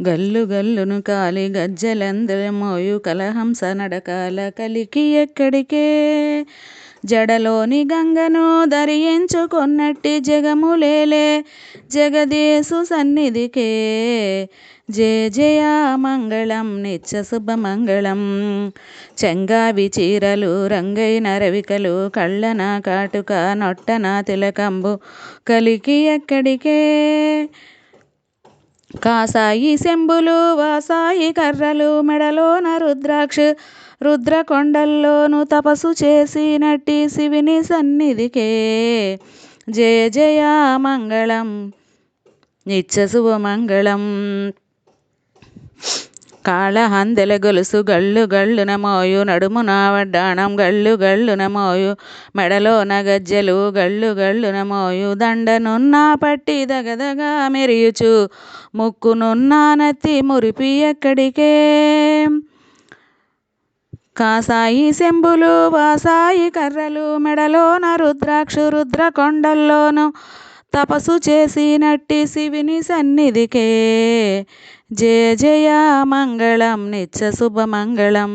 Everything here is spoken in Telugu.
గల్లు గల్లును కాలి గజ్జలందరమోయు కలహంస నడకాల కలికి ఎక్కడికే జడలోని గంగను ధరించుకొన్నట్టి జగములేలే జగదీశు సన్నిధికే జయ జయ మంగళం నిత్య శుభమంగళం. చెంగావి చీరలు రంగైన రవికలు కళ్ళన కాటుక నొట్టన తిలకంబు కలికి ఎక్కడికే కాసాయి శంభులు వాసాయి కర్రలు మెడలోన రుద్రాక్ష రుద్రకొండల్లోను తపస్సు చేసినట్టి శివుని సన్నిధికే జయ జయ మంగళం నిత్య శుభమంగళం. కాళహందెల గొలుసు గల్లు గల్లున మోయు నడుమున వడ్డాణం గల్లు గల్లున మోయు మెడలోన గజ్జెలు గల్లు గల్లున మోయు దండనున్న పట్టి దగదగా మెరియుచు ముక్కునున్న నత్తి మురిపి ఎక్కడికే కాసాయి శంభులు వాసాయి కర్రలు మెడలోన రుద్రాక్ష రుద్రకొండల్లోను తపస్సు చేసినట్టి శివుని సన్నిధికే జయ జయ మంగళం నిత్య శుభమంగళం.